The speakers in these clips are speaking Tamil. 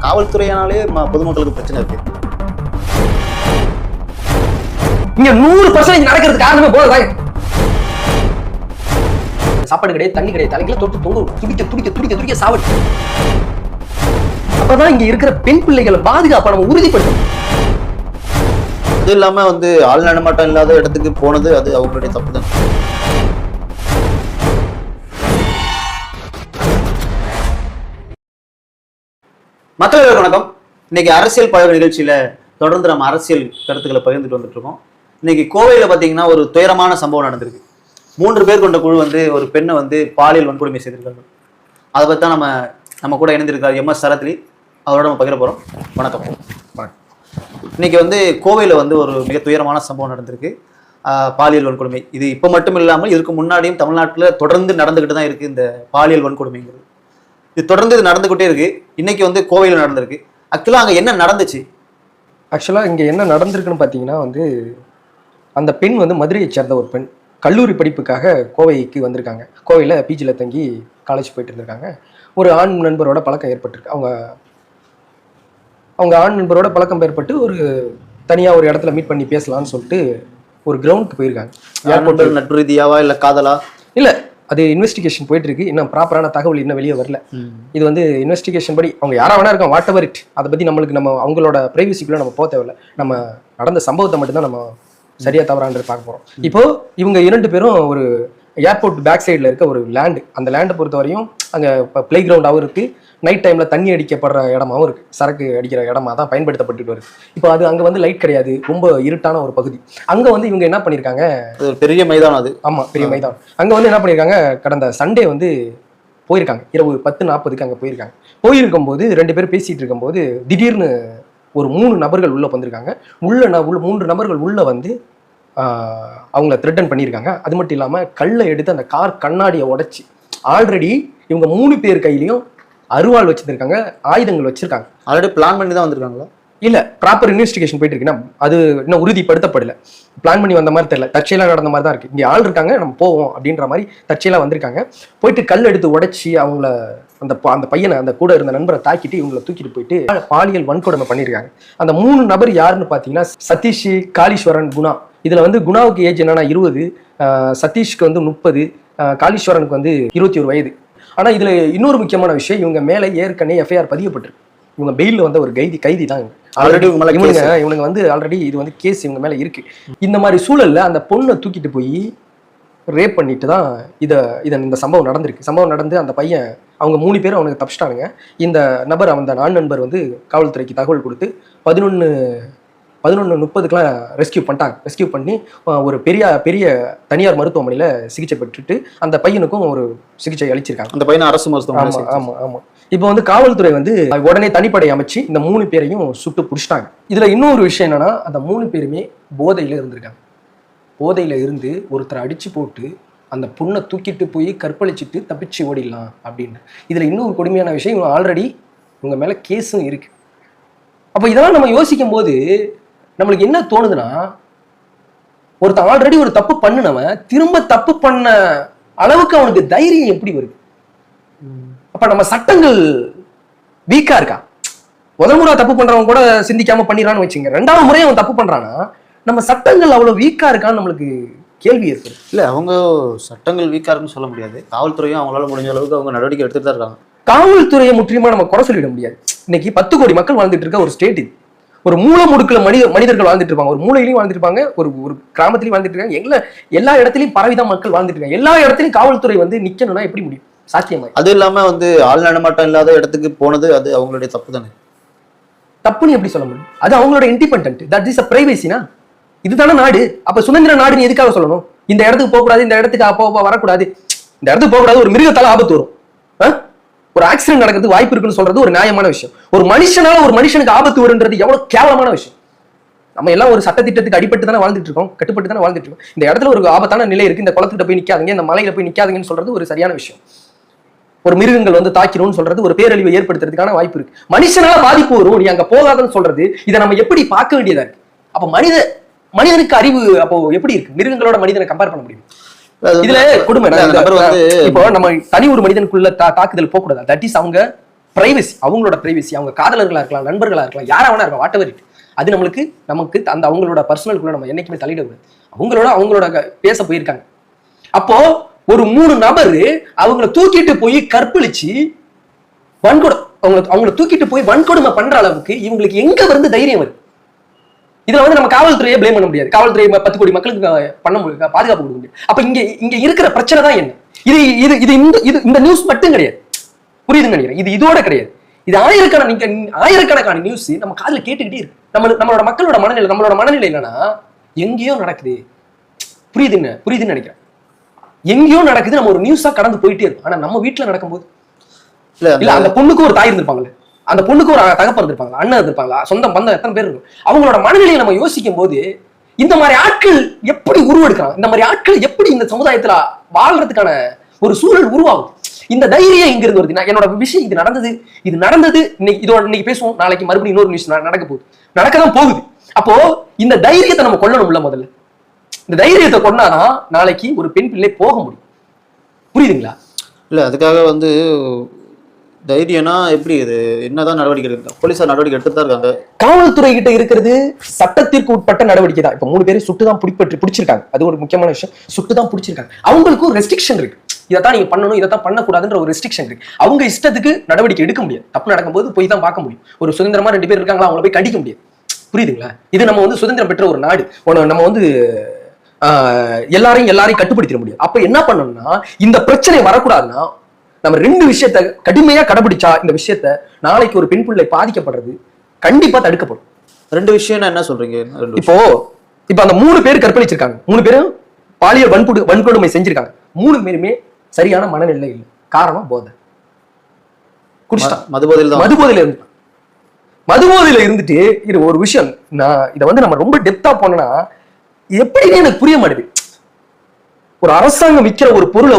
காவல்துறையானாலே பொதுமக்களுக்கு பிரச்சனை இருக்கு. இங்க 100% நடக்கிறது காரணமே போதும். சாப்பாடு கிடையாது, தண்ணி கிடையாது, தலைகளை தொட்டு தொங்கும், துடிக்க துடிக்க துடிக்க துடிக்க சாவடி. அப்பதான் இங்க இருக்கிற பெண் பிள்ளைகளை பாதுகாப்பை நம்ம உறுதிப்படுத்தணும். அது இல்லாம ஆள் நடமாட்டம் இல்லாத இடத்துக்கு போனது அது அவங்களுடைய தப்பு தான். மக்களுக்கு வணக்கம். இன்னைக்கு அரசியல் பழக நிகழ்ச்சியில தொடர்ந்து நம்ம அரசியல் கருத்துக்களை பகிர்ந்துட்டு வந்துட்டு இருக்கோம். இன்னைக்கு கோவையில பாத்தீங்கன்னா ஒரு துயரமான சம்பவம் நடந்திருக்கு. 3 பேர் கொண்ட குழு ஒரு பெண்ணை பாலியல் வன்கொடுமை செய்திருக்காங்க. அதை பத்தி தான் நம்ம கூட இணைந்திருக்காரு MS சரத்லி. அவரோட நம்ம பகிர போறோம். வணக்கம். இன்னைக்கு கோவையில ஒரு மிக துயரமான சம்பவம் நடந்திருக்கு. பாலியல் வன்கொடுமை. இது இப்ப மட்டும் இல்லாமல் இதுக்கு முன்னாடியும் தமிழ்நாட்டில் தொடர்ந்து நடந்துகிட்டு தான் இருக்கு. இந்த பாலியல் வன்கொடுமைங்கிறது இது தொடர்ந்து நடந்துகிட்டே இருக்கு. இன்னைக்கு கோவையில் நடந்திருக்கு. ஆக்சுவலா அங்க என்ன நடந்துச்சு? ஆக்சுவலா இங்க என்ன நடந்திருக்குன்னு பாத்தீங்கன்னா அந்த பெண் மதுரையை சேர்ந்த ஒரு பெண் கல்லூரி படிப்புக்காக கோவைக்கு வந்திருக்காங்க. கோவையில் பிஜியில் தங்கி காலேஜ் போயிட்டு இருந்திருக்காங்க. ஒரு ஆண் நண்பரோட பழக்கம் ஏற்பட்டிருக்கு. அவங்க ஆண் நண்பரோட பழக்கம் ஏற்பட்டு ஒரு தனியாக ஒரு இடத்துல மீட் பண்ணி பேசலாம்னு சொல்லிட்டு ஒரு கிரவுண்டுக்கு போயிருக்காங்க. நட்பு ரீதியாவா இல்லை காதலா? இல்லை, அது இன்வெஸ்டிகேஷன் போயிட்டு இருக்கு. இன்னும் ப்ராப்பரான தகவல் இன்னும் வெளியே வரல. இது இன்வெஸ்டிகேஷன் படி அவங்க யாரா வேணா இருக்காங்க, வாட் எவர் இட். அதை பற்றி நம்ம அவங்களோட பிரைவசிக்குள்ள நம்ம போக தேவையில்லை. நம்ம நடந்த சம்பவத்தை மட்டும்தான் நம்ம சரியா தவறான்றது பார்க்க போறோம். இப்போ இவங்க 2 பேரும் ஒரு ஏர்போர்ட் பேக் சைடில் இருக்க ஒரு லேண்டு. அந்த லேண்டை பொறுத்த வரையும் அங்கே பிளே கிரவுண்டாகவும் இருக்கு, நைட் டைம்ல தண்ணி அடிக்கப்படுற இடமாவும் இருக்கு, சரக்கு அடிக்கிற இடமா தான் பயன்படுத்தப்பட்டு வருது. இப்போ அது அங்கே லைட் கிடையாது, ரொம்ப இருட்டான ஒரு பகுதி. அங்கே இவங்க என்ன பண்ணியிருக்காங்க, பெரிய மைதானம் அது. ஆமா, பெரிய மைதானம். அங்கே என்ன பண்ணியிருக்காங்க, கடந்த சண்டே போயிருக்காங்க. இரவு 10:40க்கு அங்கே போயிருக்காங்க. போயிருக்கும் போது 2 பேர் பேசிட்டு இருக்கும்போது திடீர்னு ஒரு 3 நபர்கள் உள்ள வந்திருக்காங்க. 3 நபர்கள் உள்ள அவங்கள த்ரெட்டன் பண்ணியிருக்காங்க. அது மட்டும் இல்லாமல் கல்லை எடுத்து அந்த கார் கண்ணாடியை உடைச்சி, ஆல்ரெடி இவங்க 3 பேர் கையிலையும் அருவாள் வச்சிருக்காங்க, ஆயுதங்கள் வச்சிருக்காங்க. ஆல்ரெடி பிளான் பண்ணி தான் வந்திருக்காங்களா? இல்ல, ப்ராப்பர் இன்வெஸ்டிகேஷன் போயிட்டு இருக்குன்னா அது இன்னும் உறுதிப்படுத்தப்படல. பிளான் பண்ணி வந்த மாதிரி தெரியல, தற்செயலாக நடந்த மாதிரி தான் இருக்கு. இங்கே ஆள் இருக்காங்க, நம்ம போவோம் அப்படின்ற மாதிரி தற்செயலாக வந்திருக்காங்க. போயிட்டு கல் எடுத்து உடைச்சி அவங்கள அந்த பையனை, அந்த கூட இருந்த நண்பரை தாக்கிட்டு இவங்களை தூக்கிட்டு போயிட்டு பாலியல் வன்கொடுமை பண்ணியிருக்காங்க. அந்த 3 நபர் யாருன்னு பார்த்தீங்கன்னா சதீஷ், காளீஸ்வரன், குணா. இதுல குணாவுக்கு ஏஜ் என்னன்னா 20, சதீஷ்க்கு 30, காளீஸ்வரனுக்கு 21 வயது. ஆனா இதுல இன்னொரு முக்கியமான விஷயம், இவங்க மேல ஏற்கனவே எஃப்ஐஆர் பதியப்பட்டிருக்கு. இவங்க பெயில ஒரு கைதி தான். ஆல்ரெடி இவனுங்க ஆல்ரெடி இது கேஸ் இவங்க மேல இருக்கு. இந்த மாதிரி சூழல்ல அந்த பொண்ணை தூக்கிட்டு போய் ரேப் பண்ணிட்டு தான் இந்த சம்பவம் நடந்திருக்கு. சம்பவம் நடந்து அந்த பையன், அவங்க 3 பேரும் அவனுக்கு தப்பிச்சிட்டானுங்க. இந்த நபர், அந்த ஆண் நண்பர் காவல்துறைக்கு தகவல் கொடுத்து 11:30க்குலாம் ரெஸ்கியூ பண்ணிட்டாங்க. ரெஸ்கியூ பண்ணி ஒரு பெரிய தனியார் மருத்துவமனையில் சிகிச்சை பெற்றுட்டு அந்த பையனுக்கும் ஒரு சிகிச்சை அளிச்சிருக்காங்க. அந்த பையனை அரசு மருத்துவமனை. ஆமா. இப்போ காவல்துறை உடனே தனிப்படை அமைச்சு இந்த 3 பேரையும் சுட்டு பிடிச்சிட்டாங்க. இதுல இன்னொரு விஷயம் என்னன்னா, அந்த 3 பேருமே போதையில இருந்திருக்காங்க. போதையில இருந்து ஒருத்தரை அடிச்சு போட்டு அந்த பொண்ணை தூக்கிட்டு போய் கற்பழிச்சிட்டு தப்பிச்சு ஓடிடலாம் அப்படின்னு. இதுல இன்னொரு கொடுமையான விஷயம், இவங்க ஆல்ரெடி இவங்க மேல கேஸும் இருக்கு. அப்ப இதெல்லாம் நம்ம யோசிக்கும் போது நம்மளுக்கு என்ன தோணுதுன்னா, ஒருத்தன் ஆல்ரெடி ஒரு தப்பு பண்ணுனவன் திரும்ப தப்பு பண்ண அளவுக்கு அவனுக்கு தைரியம் எப்படி வருது? அப்ப நம்ம சட்டங்கள் வீக்கா இருக்கா? முதல் முறை தப்பு பண்றவன் கூட சிந்திக்காம பண்ணிடுறான்னு வச்சுங்க, 2வது முறையும் அவன் தப்பு பண்றானா நம்ம சட்டங்கள் அவ்வளவு வீக்கா இருக்கான்னு நம்மளுக்கு கேள்வி ஏற்படுது. இல்ல, அவங்க சட்டங்கள் வீக்கா இருக்குன்னு சொல்ல முடியாது. காவல்துறையும் அவங்களால முடிஞ்ச அளவுக்கு அவங்க நடவடிக்கை எடுத்துட்டு தான் இருக்காங்க. காவல்துறையை முற்றிலுமா நம்ம குறை சொல்லிட முடியாது. இன்னைக்கு 10 கோடி மக்கள் வாழ்ந்துட்டு இருக்க ஒரு ஸ்டேட் இது. ஒரு மூலை முடுக்குல மனிதர்கள் வாழ்ந்துட்டு இருப்பாங்க. ஒரு மூலையிலையும் வாழ்ந்துட்டு இருப்பாங்க, ஒரு கிராமத்திலையும் வாழ்ந்துட்டு இருக்காங்க. எல்லா இடத்துலையும் பரவிதான் மக்கள் வாழ்ந்துட்டு இருக்காங்க. எல்லா இடத்துலையும் காவல்துறை நிக்கணும்னா எப்படி முடியும்? சாத்தியமா? அது இல்லாம ஆள் நடமாட்டம் இல்லாத இடத்துக்கு போனது அது அவங்களுடைய தப்பு தானே. தப்புன்னு எப்படி சொல்ல முடியும்? அது அவங்களோட இண்டிபெண்டன்ட். தட் இஸ் அ பிரைவசினா. இதுதானே நாடு. அப்ப சுதந்திர நாடுன்னு எதுக்காக சொல்லணும்? இந்த இடத்துக்கு போகக்கூடாது, இந்த இடத்துக்கு அப்போ வரக்கூடாது, இந்த இடத்துக்கு போகக்கூடாது, ஒரு மிருகத்தால ஆபத்து வரும், ஒரு ஆக்சிடென்ட் நடக்கிறது வாய்ப்பு இருக்குன்னு சொல்றது ஒரு நியாயமான விஷயம். ஒரு மனுஷனால ஒரு மனுஷனுக்கு ஆபத்து வருன்றது எவ்வளவு கேவலமான விஷயம். நம்ம எல்லாம் ஒரு சட்டத்திட்டத்துக்கு அடிபட்டு தானே வாழ்ந்துட்டு இருக்கோம், கட்டுப்பட்டு தானே வாழ்ந்துட்டு இருக்கோம். இந்த இடத்துல ஒரு ஆபத்தான நிலை இருக்கு, இந்த குளத்துக்கிட்ட போய் நிக்காதீங்க, இந்த மலையில போய் நிக்காதீங்கன்னு சொல்றது ஒரு சரியான விஷயம். ஒரு மிருகங்கள் தாக்கிரும் சொல்றது ஒரு பேரழிவை ஏற்படுத்துறதுக்கான வாய்ப்பு இருக்கு. மனுஷனால பாதிப்பு வரும், நீ அங்க போகாதன்னு சொல்றது இதை நம்ம எப்படி பார்க்க வேண்டியதா இருக்கு? அப்ப மனிதனுக்கு அறிவு அப்போ எப்படி இருக்கு? மிருகங்களோட மனிதனை கம்பேர் பண்ண முடியும்? இதுல கொடுமை. இப்போ நம்ம தனி ஒரு மனிதனுக்குள்ள தாக்குதல் போகக்கூடாது. தட் இஸ் அவங்க பிரைவசி, அவங்களோட பிரைவசி, அவங்க காதலர்களா இருக்கலாம், நண்பர்களா இருக்கலாம், யாரா வேணா இருக்கலாம், வாட் எவர் இட், அது நமக்கு அந்த அவங்களோட பர்சனலுக்குள்ள நம்ம என்னைக்குமே தலையிடக்கூடாது. அவங்களோட பேச போயிருக்காங்க. அப்போ ஒரு 3 நபர் அவங்கள தூக்கிட்டு போய் கற்பழிச்சு அவங்கள தூக்கிட்டு போய் வன்கொடுமை பண்ற அளவுக்கு இவங்களுக்கு எங்க வந்து தைரியம் வருது? இதுல வந்து நம்ம காவல்துறையை பிளேம் பண்ண முடியாது. காவல்துறை 10 கோடி மக்களுக்கு பண்ண முடியும், பாதுகாப்பு கொடுக்க முடியும். அப்ப இங்க இருக்கிற பிரச்சனை தான் என்ன? இந்த நியூஸ் மட்டும் கிடையாது, புரியுதுன்னு நினைக்கிறேன். இதோட கிடையாது. இது ஆயிரக்கணக்கான நியூஸ் நம்ம காதுல கேட்டுக்கிட்டே இருக்கு. நம்மளோட மக்களோட மனநிலை என்னன்னா எங்கேயோ நடக்குது, புரியுதுன்னு நினைக்கிறேன். எங்கேயோ நடக்குது, நம்ம ஒரு நியூஸா கடந்து போயிட்டே இருக்கும். ஆனா நம்ம வீட்டுல நடக்கும்போது இல்ல, அந்த பொண்ணுக்கு ஒரு தாய் இருந்திருப்பாங்களே, அந்த பொண்ணுக்கு ஒரு தகப்பன் இருந்திருப்பாங்களா, அண்ணன் இருந்திருப்பாங்களா, சொந்த பந்தம் எத்தனை பேர் இருக்கும். அவங்களோட மனநிலையை நம்ம யோசிக்கும் போது இந்த மாதிரி ஆட்கள் எப்படி உருவெடுக்கலாம், இந்த மாதிரி ஆட்கள் எப்படி இந்த சமுதாயத்துல வாழ்றதுக்கான ஒரு சூழல் உருவாகும். இந்த தைரியம் எங்க இருந்து வருது? என்னோட விஷயம் இது நடந்தது இன்னைக்கு பேசுவோம், நாளைக்கு மறுபடியும் இன்னொரு நியூஸ் நடக்கதான் போகுது. அப்போ இந்த தைரியத்தை நம்ம கொள்ளணும்ல. முதல்ல இந்த தைரியத்தை கொண்டாதான் நாளைக்கு ஒரு பெண் பிள்ளை போக முடியும். புரியுதுங்களா? இல்ல அதுக்காக வந்து தைரியம்னா எப்படி? இது என்னதான் நடவடிக்கை எடுக்க போலீஸார் நடவடிக்கை எடுத்து தான் இருக்காங்க. காவல்துறை கிட்ட இருக்கிறது சட்டத்திற்கு உட்பட்ட நடவடிக்கை தான். இப்ப 3 பேரும் சுட்டுதான் பிடிச்சிருக்காங்க. அது ஒரு முக்கியமான விஷயம். சுட்டுதான் பிடிச்சிருக்காங்க. அவங்களுக்கு ஒரு ரெஸ்ட்ரிக்ஷன் இருக்கு. இதைத்தான் நீங்க பண்ணணும், இதைத்தான் பண்ணக்கூடாதுன்ற ஒரு ரெஸ்ட்ரிக்ஷன் இருக்கு. அவங்க இஷ்டத்துக்கு நடவடிக்கை எடுக்க முடியாது. தப்பு நடக்கும்போது போய் தான் பார்க்க முடியும். ஒரு சுதந்திரமா 2 பேர் இருக்காங்களா, அவங்கள போய் கடிக்க முடியாது. புரியுதுங்களா? இது நம்ம வந்து சுதந்திரம் பெற்ற ஒரு நாடு. நம்ம வந்து எல்லாரையும் கட்டுப்படுத்திட முடியாது. அப்ப என்ன பண்ணணும்னா, இந்த பிரச்சனை வரக்கூடாதுன்னா நம்ம 2 விஷயத்த கடுமையா கடைபிடிச்சா இந்த விஷயத்த நாளைக்கு ஒரு பெண் பிள்ளை பாதிக்கப்படுறது கண்டிப்பா தடுக்கப்படும். 2 விஷயம் என்ன சொல்றீங்க? இப்போ அந்த 3 பேர் கற்பழிச்சிருக்காங்க, 3 பேரும் பாலியல் வன்கொடுமை செஞ்சிருக்காங்க. 3 பேருமே சரியான மனநிலை இல்லை. காரணம் போதை, குடிச்சிட்டான், மதுபோதையில இருந்துட்டு. இது ஒரு விஷயம், நான் இதை வந்து நம்ம ரொம்ப டெப்தா போனோம்னா எப்படின்னு எனக்கு புரிய மாட்டேது. ஒரு அரசாங்கம் விற்கிற ஒரு பொருளை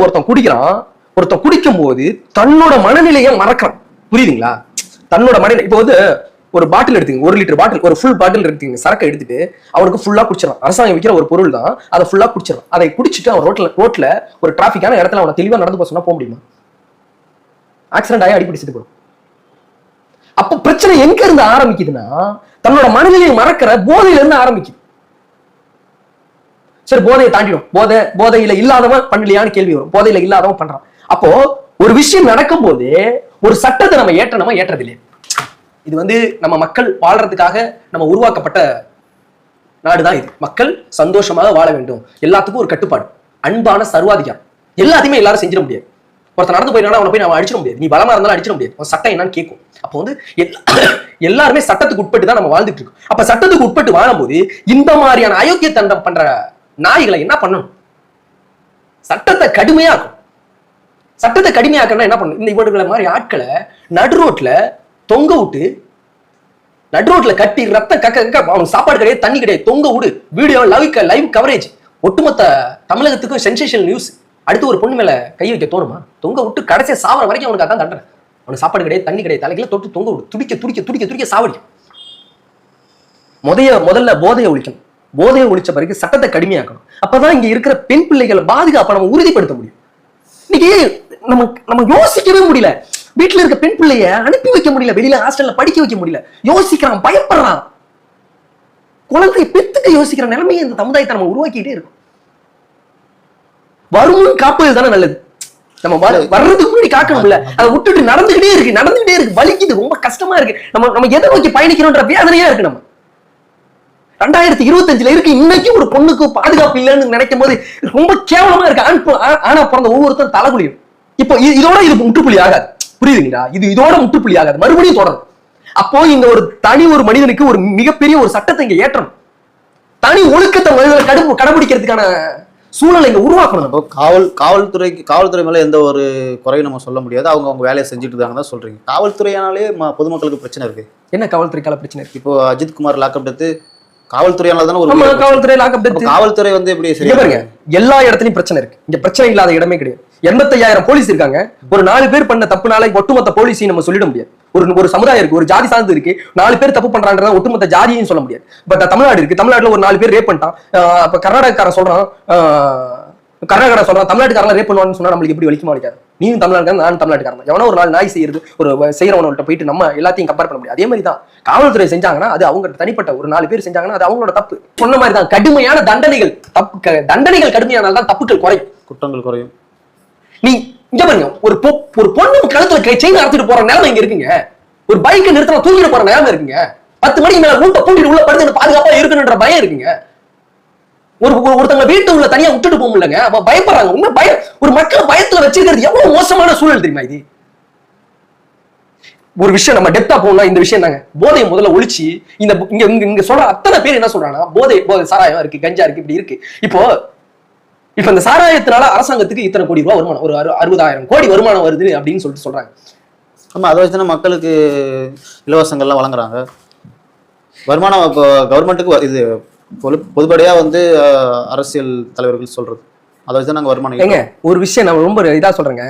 ஒருத்தன் குடிக்கும் போது தன்னோட மனநிலையை மறக்கிறான். புரியுதுங்களா? தன்னோட மனநிலை. இப்போ வந்து ஒரு பாட்டில் எடுத்துங்க, 1 லிட்டர் பாட்டில், ஒரு ஃபுல் பாட்டில் எடுத்துங்க, சரக்கை எடுத்துட்டு அவனுக்கு ஃபுல்லா குடிச்சிடறான். அரசாங்கம் விற்கிற ஒரு பொருள் தான், அதை ஃபுல்லா குடிச்சிடறான். அதை குடிச்சிட்டு அவன் ரோட்ல ஒரு டிராபிக்கான இடத்துல அவனை தெளிவா நடந்து போக சொன்னா போக முடியுமா? ஆக்சிடென்ட் ஆகி அடிப்படி செத்து போடும். அப்ப பிரச்சனை எங்க இருந்து ஆரம்பிக்குதுன்னா, தன்னோட மனநிலையை மறக்கிற போதையில இருந்து ஆரம்பிக்குது. சரி, போதையை தாண்டிடும், போதையில இல்லாதவன் பண்ணலையான்னு கேள்வி வரும். போதையில இல்லாதவன் பண்றான். அப்போ ஒரு விஷயம் நடக்கும் போது ஒரு சட்டத்தை நம்ம ஏற்றதில்லை. இது வந்து நம்ம மக்கள் வாழ்றதுக்காக நம்ம உருவாக்கப்பட்ட நாடுதான் இது. மக்கள் சந்தோஷமாக வாழ வேண்டும், எல்லாத்துக்கும் ஒரு கட்டுப்பாடு, அன்பான சர்வாதிகாரம். எல்லாத்தையுமே எல்லாரும் செஞ்சிட முடியாது. ஒருத்தர் நடந்து போயிட்டானா அவனை போய் நம்ம அடிச்சிட முடியாது. நீ பலமா இருந்தாலும் அடிச்சிட முடியாது. சட்டம் என்னன்னு கேட்கும். அப்போ வந்து எல்லாருமே சட்டத்துக்கு உட்பட்டு தான் நம்ம வாழ்ந்துட்டு இருக்கோம். அப்ப சட்டத்துக்கு உட்பட்டு வாழும்போது இந்த மாதிரியான அயோக்கிய தண்டம் பண்ற நாய்களை என்ன பண்ணணும்? சட்டத்தை கடுமையாக்கணும். என்ன பண்ணணும்? இந்த இவர்களை மாதிரி ஆட்களை நடுரோட்ல தொங்க விட்டு, நடுரோட்ல கட்டி ரத்தம் கக்க அவங்க சாப்பாடு கிடையாது, தண்ணி கிடையாது, தொங்க விடு. வீடியோ லைவ் கவரேஜ், ஒட்டுமொத்த தமிழகத்துக்கும் சென்சேஷனல் நியூஸ். அடுத்து ஒரு பொண்ணு மேல கை வைக்க தோணுமா? தொங்க விட்டு கடைசியா சாவர வரைக்கும் அவனுக்கு அதான் தண்டனை. அவனுக்கு சாப்பாடு கிடையாது, தண்ணி கிடையாது, தலைகளை தொட்டு தொங்க விடு. துடிக்க சாவடிக்கும். முதல்ல போதையை ஒழிக்கணும். போதையை ஒழிச்ச பிறகு சட்டத்தை கடுமையாக்கணும். அப்பதான் இங்க இருக்கிற பெண் பிள்ளைகளை பாதுகாப்பை நம்ம உறுதிப்படுத்த முடியும். இன்னைக்கு நம்ம யோசிக்கவே முடியல. வீட்டுல இருக்க பெண் பிள்ளைய அனுப்பி வைக்க முடியல, வெளியில ஹாஸ்டல்ல படிக்க வைக்க முடியல. யோசிக்கிறான், பயப்படுறான். குழந்தை பெத்துக்க யோசிக்கிற நிலைமையை இந்த சமுதாயத்தை நம்ம உருவாக்கிட்டே இருக்கோம். வருமுன் காப்பது தானே நல்லது. நம்ம வர்றதுக்கு முன்னாடி காக்கணும்ல. அதை விட்டுட்டு நடந்துகிட்டே இருக்கு, வலிக்குது, ரொம்ப கஷ்டமா இருக்கு. நம்ம எதை நோக்கி பயணிக்கிறோம்ன்ற வேதனையா இருக்கு. நம்ம 2025 இருக்கு. இன்னைக்கு ஒரு பொண்ணுக்கு பாதுகாப்பு இல்லைன்னு நினைக்கும் போது ரொம்ப கேவலமா இருக்கு. ஆனா பிறந்த ஒவ்வொருத்தரும் தலைகுலியும். இப்போ இதோட இது முற்றுப்புள்ளி ஆகாது. புரியுதுங்களா? இதோட முற்றுப்புள்ளி ஆகாது, மறுபடியும் தொடரும். அப்போ இங்க ஒரு மனிதனுக்கு ஒரு மிகப்பெரிய ஒரு சட்டத்தை இங்க ஏற்றணும். தனி ஒழுக்கத்தை கடைபிடிக்கிறதுக்கான சூழலை இங்க உருவாக்கணும். காவல்துறை மேல எந்த ஒரு குறையும் நம்ம சொல்ல முடியாது. அவங்க வேலையை செஞ்சுட்டு இருக்காங்க தான் சொல்றீங்க. காவல்துறையானாலே பொதுமக்களுக்கு பிரச்சனை இருக்கு. என்ன காவல்துறைக்கால பிரச்சனை இருக்கு? இப்போ அஜித் குமார் லாக்அப் எடுத்து காவல்துறையால தானே காவல்துறை லாக்அப் எடுத்து காவல்துறை வந்து எப்படி பாருங்க, எல்லா இடத்துலயும் பிரச்சனை இருக்கு. இங்க பிரச்சனை இல்லாத இடமே கிடையாது. 85,000 போலீஸ் இருக்காங்க. ஒரு 4 பேர் பண்ண தப்புனால ஒட்டுமொத்த போலீஸையும் நம்ம சொல்லிட முடியாது. ஒரு சமுதாயம் இருக்கு, ஒரு ஜாதி சார்ந்து இருக்கு. 4 பேர் தப்பு பண்றாங்க, ஒட்டுமொத்த ஜாதியையும் சொல்ல முடியாது. பட் தமிழ்நாடு இருக்கு, தமிழ்நாட்டுல ஒரு 4 பேர் ரேப் பண்ணிட்டான். அப்ப கர்நாடகக்காரன் சொல்றான், கர்நாடகா சொல்றான் தமிழ்நாட்டுக்காரன் ரேப் பண்ணுவான்னு சொன்னா நம்மளுக்கு எப்படி வலிக்குமா வலிக்காது? நீயும் தமிழ்நாட்டுக்காரன், நானும் தமிழ்நாட்டுக்காரன். எவனோ ஒரு நாள் நாய் செய்யறது ஒரு செய்யறவனோட போயிட்டு நம்ம எல்லாத்தையும் கம்பேர் பண்ண முடியாது. அதே மாதிரி தான் காவல்துறை செஞ்சாங்கன்னா அது அவங்க தனிப்பட்ட ஒரு 4 பேர் செஞ்சாங்கன்னா அது அவங்களோட தப்பு. சொன்ன மாதிரி தான் கடுமையான தண்டனைகள், தண்டனைகள் கடுமையானால்தான் தப்புகள் குறையும், குற்றங்கள் குறையும். நீ இங்க பாருங்க, ஒரு பொண்ணு கழுத்துல செயின் அறுத்துட்டு போற நிலைமை இங்க இருக்குங்க. ஒரு பைக்கை நிறுத்தினா தூக்கிட்டு போற நிலைமை இருக்குங்க. 10 மணிக்கு மேல மூட்டை பூட்டிட்டு உள்ள படுத்து பாதுகாப்பா இருக்கணும்ன்ற பயம் இருக்குங்க. ஒருத்தவங்க வீட்டு உள்ள தனியா விட்டுட்டு போக முடியலங்க, அப்ப பயப்படுறாங்க. உண்மை பயம், ஒரு மக்களை பயத்துல வச்சிருக்கிறது எவ்வளவு மோசமான சூழல் தெரியுமா இது? ஒரு விஷயம் நம்ம டெப்தா போகணும். இந்த விஷயம் தாங்க, போதையை முதல்ல ஒழிச்சு இந்த இங்க சொல்ற அத்தனை பேர் என்ன சொல்றாங்கன்னா போதை சாராயம் இருக்கு, கஞ்சா இருக்கு, இப்படி இருக்கு. இப்ப இந்த சாராயத்தினால அரசாங்கத்துக்கு இத்தனை கோடி ரூபாய் வருமானம், ஒரு 60,000 கோடி வருமானம் வருது அப்படின்னு சொல்லிட்டு சொல்றாங்க. ஆமா, அதை வச்சுதானே மக்களுக்கு இலவசங்கள்லாம் வழங்குறாங்க. வருமானம் இப்போ கவர்மெண்ட்டுக்கு இது பொதுப்படையா வந்து அரசியல் தலைவர்கள் சொல்றது, அதை வச்சு நாங்க வருமானம். ஏங்க ஒரு விஷயம் நான் ரொம்ப இதா சொல்றேங்க,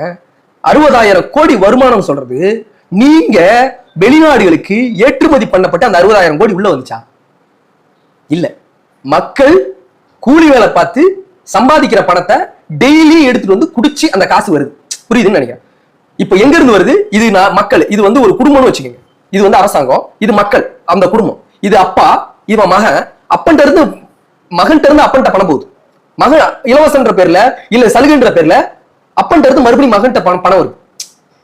60,000 கோடி வருமானம் சொல்றது நீங்க வெளிநாடுகளுக்கு ஏற்றுமதி பண்ணப்பட்ட அந்த 60,000 கோடி உள்ள வந்துச்சா? இல்ல, மக்கள் கூலி வேலை பார்த்து சம்பாதிக்கிற பணத்தை டெய்லி எடுத்துட்டு வந்து குடிச்சு அந்த காசு வருது. புரியுதுன்னு நினைக்கிறேன். இப்ப எங்க இருந்து வருது? இது மக்கள், இது வந்து ஒரு குடும்பம்னு வச்சுக்கோங்க. இது வந்து அரசாங்கம், இது மக்கள், அந்த குடும்பம். இது அப்பா, இவன் மகன், அப்பன்ட்ட இருந்து மகன்கிட்ட இருந்து அப்பன்ட்ட பணம் போகுது. மகன் இலவசன்ற பேர்ல இல்ல சலுகைன்ற பேர்ல அப்பன்ட்ட இருந்து மறுபடியும் மகன்கிட்ட பணம் வருது.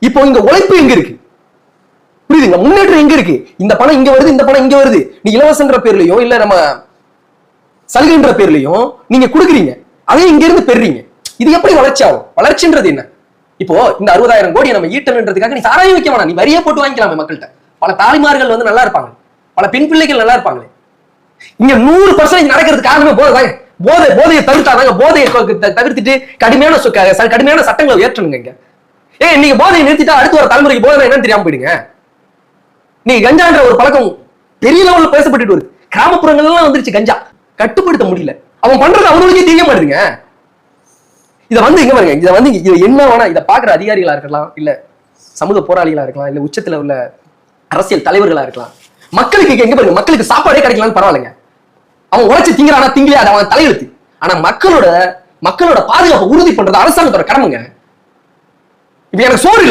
இப்போ இங்க உழைப்பு எங்க இருக்கு? புரியுதுங்க, முன்னேற்றம் எங்க இருக்கு? இந்த பணம் இங்க வருது, இந்த பணம் இங்க வருது. நீ இலவசன்ற பேர்லயும் இல்ல நம்ம சலுகைன்ற பேர்லயும் நீங்க கொடுக்குறீங்க, அதே இங்க இருந்து பெறுறீங்க. இது எப்படி வளர்ச்சி ஆகும்? வளர்ச்சின்றது என்ன? இப்போ இந்த 60,000 கோடியை நம்ம ஈட்டணுன்றதுக்காக நீ சாராயம் வைக்க வேணாம், நீ வரியா போட்டு வாங்கிக்கலாமே மக்கள்கிட்ட. பல தாய்மார்கள் வந்து நல்லா இருப்பாங்க, பல பெண் பிள்ளைகள் நல்லா இருப்பாங்களே. இங்க 100% நடக்கிறதுக்கு காரணமே போதைதாங்க. போதையை தவிர்த்தாதாங்க. போதையை தவிர்த்துட்டு கடுமையான சட்டங்களை ஏற்றணுங்க. இங்க நீங்க போதையை நிறுத்திட்டா அடுத்து வர தலைமுறைக்கு போதை என்னன்னு தெரியாம போயிடுங்க. நீங்க கஞ்சான்ற ஒரு பழக்கம் பெரிய லெவல்ல பேசப்பட்டு வருது. கிராமப்புறங்கள்லாம் வந்துருச்சு கஞ்சா, கட்டுப்படுத்த முடியல. அவன் பண்றது அவனுக்கே தெரிய மாட்டேங்குங்க. இதை வந்து இங்க பாருங்க, இதை வந்து இது என்ன வேணா இதை பாக்குற அதிகாரிகளா இருக்கலாம், இல்ல சமூக போராளிகளா இருக்கலாம், இல்ல உச்சத்துல உள்ள அரசியல் தலைவர்களா இருக்கலாம். மக்களுக்கு எங்க பாருங்க, மக்களுக்கு சாப்பாடே கிடைக்கலாம்னு பரவாயில்லைங்க. அவன் உழைச்சு திங்கிறானா திங்கலையா அது அவன் தலையெழுத்து. ஆனா மக்களோட பாதுகாப்பை உறுதி பண்றது அரசாங்கத்தோட கடமைங்க. இப்ப எனக்கு சோறு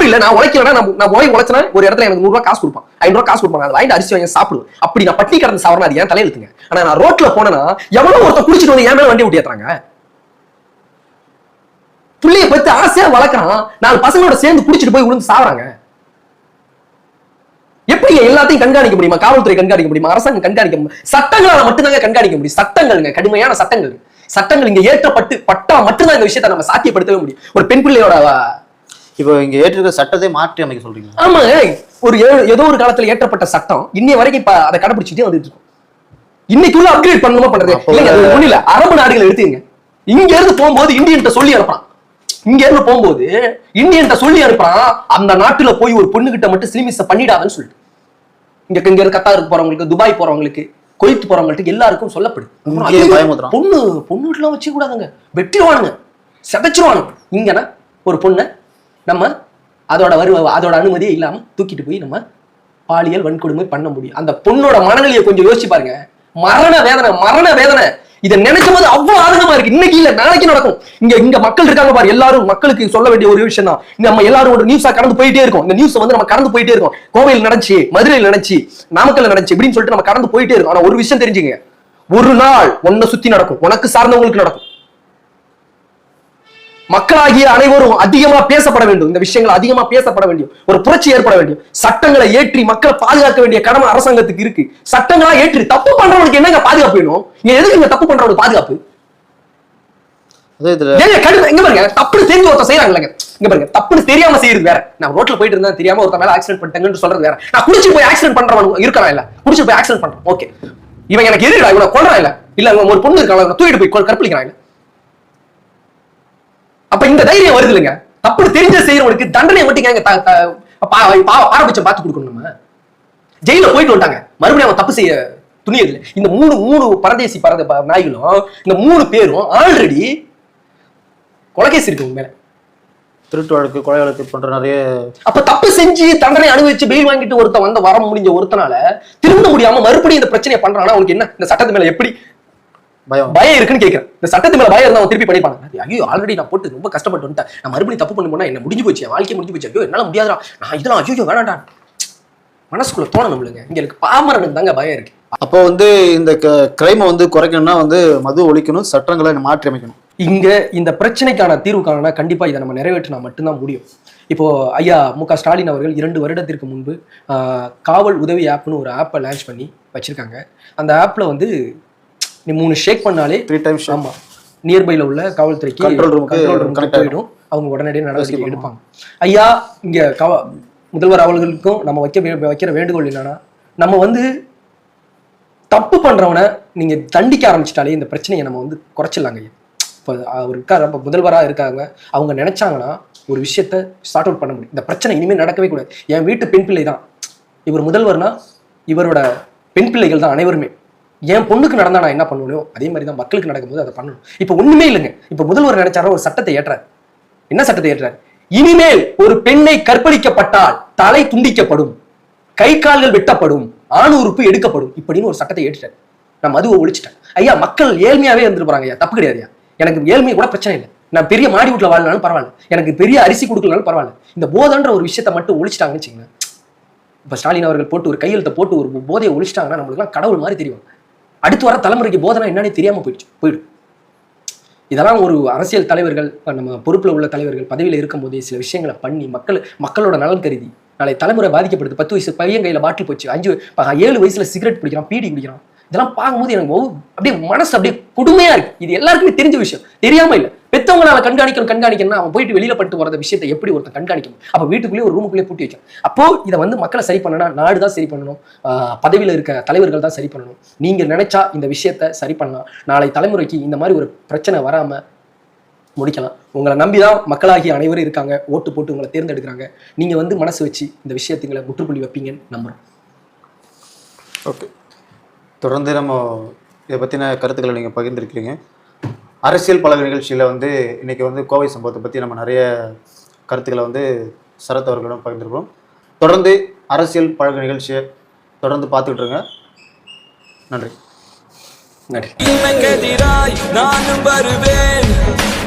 இல்ல, நான் உழைக்கலன்னா நான் உழைச்சனா ஒரு இடத்துல எனக்கு 100 ரூபாய் காசு கொடுப்பான், 500 ரூபாய் காசு கொடுப்பாங்க, அதை வாங்கி அரிசி வாங்கி சாப்பிடுவேன். அப்படி நான் பட்டி கடந்து சாப்பிடணும், அது ஏன் தலையெழுத்துங்க. ஆனா நான் ரோட்ல போனேன்னா எவ்வளவு ஒருத்தர் குடிச்சிட்டு வந்து என் மேல வண்டி ஓட்டி ஏத்துறாங்க. புள்ளைய பத்தி ஆசையா வளர்க்கறான், 4 பசங்களோட சேர்ந்து குடிச்சிட்டு போய் விழுந்து சாவறாங்க. எப்படி எல்லாத்தையும் கண்காணிக்க முடியுமா? காவல்துறை கண்காணிக்க முடியுமா? அரசாங்கம் கண்காணிக்க முடியும்? சட்டங்களால மட்டும்தாங்க கண்காணிக்க முடியும். சட்டங்கள்ங்க, கடுமையான சட்டங்கள் இங்க ஏற்றப்பட்டா மட்டும்தான் இந்த விஷயத்தை நம்ம சாத்தியப்படுத்தவே முடியும். ஒரு பெண் பிள்ளையோட இப்போ இங்க ஏற்றிருக்க சட்டத்தை மாற்றி அமைக்க சொல்றீங்க? ஆமா, ஒரு ஏதோ ஒரு காலத்துல ஏற்றப்பட்ட சட்டம் இன்னைய வரைக்கும் இப்ப அதை கடைபிடிச்சிட்டே வந்துட்டு இருக்கும். இன்னைக்குள்ள அப்கிரேட் பண்ணணுமா பண்றது ஒண்ணு இல்ல. அரபு நாடுகள் எடுத்துங்க, இங்க இருந்து போகும்போது இந்தியன்ட்ட சொல்லி அனுப்பான். இங்க இருந்து போகும்போது இந்தியன்ட்ட சொல்லி அனுப்புறான், அந்த நாட்டுல போய் ஒரு பொண்ணு கிட்ட மட்டும் சிலிமிஸ் பண்ணிடாதுன்னு சொல்லிட்டு. இங்க இருந்து கத்தாருக்கு போறவங்களுக்கு, துபாய் போறவங்களுக்கு, கொய்த்து போறவங்களுக்கு எல்லாருக்கும் சொல்லப்படுது. பொண்ணு வீட்டுல வச்சு கூடாதுங்க, வெட்டிடுவானுங்க, செதைச்சிருவானுங்க. இங்கன்னா ஒரு பொண்ணை நம்ம அதோட அனுமதியே இல்லாம தூக்கிட்டு போய் நம்ம பாலியல் வன்கொடுமை பண்ண முடியும். அந்த பொண்ணோட மனநிலையை கொஞ்சம் யோசிச்சு பாருங்க. மரண வேதனை இதை நினைக்கும் போது அவ்வளவு ஆதங்கமா இருக்கு. இன்னைக்கு இல்ல, நாளைக்கு நடக்கும். இங்க மக்கள் இருக்காங்க பாரு, எல்லாரும் மக்களுக்கு சொல்ல வேண்டிய ஒரு விஷயம் தான். நம்ம எல்லாரும் ஒரு நியூஸா கடந்து போயிட்டே இருக்கோம். இந்த நியூஸ் வந்து நம்ம கடந்து போயிட்டே இருக்கோம். கோவையில் நடந்துச்சு, மதுரையில் நடந்துச்சு, நாமக்கல் நடந்துச்சு இப்படின்னு சொல்லிட்டு நம்ம கடந்து போயிட்டே இருக்கோம். ஆனா ஒரு விஷயம் தெரிஞ்சுங்க, ஒரு நாள் உன்னை சுத்தி நடக்கும், உனக்கு சார்ந்தவங்களுக்கு நடக்கும். மக்களாகிய அனைவரும் அதிகமா பேசப்பட வேண்டும். இந்த விஷயங்கள் அதிகமா பேசப்பட வேண்டும். ஒரு புரட்சி ஏற்பட வேண்டும். சட்டங்களை ஏற்றி மக்களை பாதுகாக்க வேண்டிய கடமை அரசாங்கத்துக்கு இருக்கு. சட்டங்களா ஏற்றி தப்பு பண்றவனுக்கு என்னங்க பாதுகாப்பு வேணும்? நீங்க எதுக்கு இங்க தப்பு பண்றவனுக்கு பாதுகாப்பு? இங்க பாருங்க, தப்புன்னு தெரிஞ்சு ஒருத்தர் செய்யறாங்க. இங்க பாருங்க, தப்புன்னு தெரியாம செய்யறது வேற. நான் ரோட்ல போயிட்டு இருந்தா தெரியாம ஒருத்தர் மேல ஆக்சிடென்ட் பண்ணிட்டாங்கன்னு சொல்றது வேற. நான் குடிச்சு போய் ஆக்சிடென்ட் பண்றவன் இருக்கான் இல்ல, குடிச்சு போய் ஆக்சிடென்ட் பண்றான், ஓகே, இவன் எனக்கு எதிர்டா, இவனை கொல்றான் இல்ல ஒரு பொண்ணு இருக்கான் தூக்கிட்டு போய் கற்பழிக்கிறான். அப்ப இந்த தைரியம் வருது இல்லைங்க. தப்புன்னு தெரிஞ்ச செய்யறவனுக்கு தண்டனை மட்டும் பாரபட்சம் பார்த்து கொடுக்கணும். நம்ம ஜெயில போயிட்டு வந்துட்டாங்க, மறுபடியும் அவன் தப்பு செய்ய துணியது இல்லை. இந்த மூணு பரதேசி நாய்களும் இந்த 3 பேரும் ஆல்ரெடி கொலைகேஸ் இருக்கு மேல, திருட்டு வழக்கு, கொலை வழக்கு போன்ற நிறைய. அப்ப தப்பு செஞ்சு தண்டனை அனுபவிச்சு பெயில் வாங்கிட்டு ஒருத்தன் வர முடிஞ்ச ஒருத்தனால திரும்ப முடியாம மறுபடியும் இந்த பிரச்சனையை பண்றானா அவனுக்கு என்ன இந்த சட்டத்து மேல எப்படி பயம் இருக்குன்னு கேட்கிறேன். இந்த சட்டத்து மேல பயம் இருந்தா அவன் திருப்பி படிப்பாங்க. ஐயோ ஆல்ரெடி நான் போட்டு ரொம்ப கஷ்டப்பட்டு வந்துட்டேன், நான் மறுபடியும் தப்பு பண்ணி போனா என்ன முடிஞ்சு போச்சு, என் வாழ்க்கை முடிஞ்சு போச்சு, ஐயோ என்னால முடியாதா, நான் இதெல்லாம் ஐயோ வேணாண்டா மனசுக்குள்ள தோணணும் இல்லைங்க. இங்க எனக்கு பாமரனுக்கு தாங்க பயம் இருக்கு. அப்போ வந்து இந்த கிரைமை வந்து குறைக்கணும்னா வந்து மது ஒழிக்கணும், சட்டங்களை மாற்றி அமைக்கணும். இங்க இந்த பிரச்சனைக்கான தீர்வு காணனா கண்டிப்பா இதை நம்ம நிறைவேற்றினா மட்டும்தான் முடியும். இப்போ ஐயா மு.க. ஸ்டாலின் அவர்கள் 2 வருடத்திற்கு முன்பு காவல் உதவி ஆப்னு ஒரு ஆப்பை லான்ச் பண்ணி வச்சிருக்காங்க. அந்த ஆப்ல வந்து நீ 3 ஷேக் பண்ணாலே 3 times ஆமா நியர்பைல உள்ள காவல்துறைக்கு கண்ட்ரோல் ரூமுக்கு போயிடும், அவங்க உடனடியாக நடவடிக்கை எடுப்பாங்க. ஐயா இங்க முதல்வர் அவர்களுக்கும் நம்ம வைக்கிற வேண்டுகோள் என்னன்னா, நம்ம வந்து தப்பு பண்றவனை நீங்க தண்டிக்க ஆரம்பிச்சிட்டாலே இந்த பிரச்சனையை நம்ம வந்து குறைச்சிடலாங்க. இப்போ அவர் இருக்காரு, முதல்வராக இருக்காங்க, அவங்க நினைச்சாங்கன்னா ஒரு விஷயத்த ஸ்டார்ட் அவுட் பண்ண முடியும். இந்த பிரச்சனை இனிமேல் நடக்கவே கூடாது. என் வீட்டு பெண் பிள்ளை தான் இவர் முதல்வர்னா, இவரோட பெண் பிள்ளைகள் தான் அனைவருமே. என் பொண்ணுக்கு நடந்தா நான் என்ன பண்ணுவேனோ அதே மாதிரி தான் மக்களுக்கு நடக்கும்போது அதை பண்ணணும். இப்போ ஒண்ணுமே இல்லைங்க. இப்போ முதல்வர் நினைச்சாரோ ஒரு சட்டத்தை ஏற்றார். என்ன சட்டத்தை ஏற்றார்? இனிமேல் ஒரு பெண்ணை கற்பழிக்கப்பட்டால் தலை துண்டிக்கப்படும், கை கால்கள் வெட்டப்படும், ஆண் உறுப்பு எடுக்கப்படும், இப்படின்னு ஒரு சட்டத்தை ஏற்றார். நான் மதுவை ஒழிச்சிட்டேன். ஐயா மக்கள் ஏழ்மையாவே இருந்துட்டு போறாங்க. ஐயா தப்பு கிடையாது. எனக்கு ஏழ்மை கூட பிரச்சனை இல்லை, நான் பெரிய மாடி வீட்டுல வாழ்னாலும் பரவாயில்ல, எனக்கு பெரிய அரிசி கொடுக்கலனாலும் பரவாயில்ல, இந்த போதன்ற ஒரு விஷயத்தை மட்டும் ஒழிச்சிட்டாங்கன்னு வச்சுக்கோங்க. இப்ப ஸ்டாலின் அவர்கள் போட்டு ஒரு கையெழுத்தை போட்டு ஒரு போதையை ஒழிச்சிட்டாங்கன்னா நம்மளுக்குலாம் கடவுள் மாதிரி தெரியும். அடுத்து வர தலைமுறைக்கு போதனா என்னன்னே தெரியாம போயிடும். இதெல்லாம் ஒரு அரசியல் தலைவர்கள், நம்ம பொறுப்புல உள்ள தலைவர்கள் பதவியில இருக்கும் போதே சில விஷயங்களை பண்ணி மக்களோட நலன் கருதி நாளை தலைமுறை பாதிக்கப்படுது. 10 வயசு பையன் கையில பாட்டில் போச்சு, 7 வயசுல சிகரெட் பிடிக்கிறான், பீடி குடிக்கிறான். இதெல்லாம் பார்க்கும்போது எனக்கு அப்படியே மனசு அப்படியே கொடுமையா இருக்கு. இது எல்லாருக்குமே தெரிஞ்ச விஷயம், தெரியாம இல்லை. பெத்தவங்களால கண்காணிக்கணும்னா அவன் போயிட்டு வெளியில பண்ணிட்டு வர விஷயத்தை எப்படி ஒருத்தன் கண்காணிக்கணும்? அப்ப வீட்டுக்குள்ளேயே ஒரு ரூமுக்குள்ளேயே பூட்டி வைக்கணும். அப்போ இதை வந்து மக்களை சரி பண்ணனா நாடு தான் சரி பண்ணணும், பதவியில இருக்க தலைவர்கள் தான் சரி பண்ணணும். நீங்க நினைச்சா இந்த விஷயத்த சரி பண்ணலாம். நாளை தலைமுறைக்கு இந்த மாதிரி ஒரு பிரச்சனை வராம முடிக்கலாம். உங்களை நம்பிதான் மக்களாகிய அனைவரும் இருக்காங்க, ஓட்டு போட்டு உங்களை தேர்ந்தெடுக்கிறாங்க. நீங்க வந்து மனசு வச்சு இந்த விஷயத்துங்களை முற்றுப்புள்ளி வைப்பீங்கன்னு நம்புறோம். ஓகே, தொடர்ந்து நம்ம இதை பற்றின கருத்துக்களை நீங்கள் பகிர்ந்துருக்கீங்க. அரசியல் பழக நிகழ்ச்சியில் வந்து இன்றைக்கி வந்து கோவை சம்பவத்தை பற்றி நம்ம நிறைய கருத்துக்களை வந்து சரத் அவர்களிடம் பகிர்ந்துருக்கோம். தொடர்ந்து அரசியல் பழக நிகழ்ச்சியை தொடர்ந்து பார்த்துக்கிட்டு இருங்க. நன்றி. நானும் வருவேன்,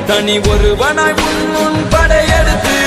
தனி ஒருவனாய் படையெடுத்து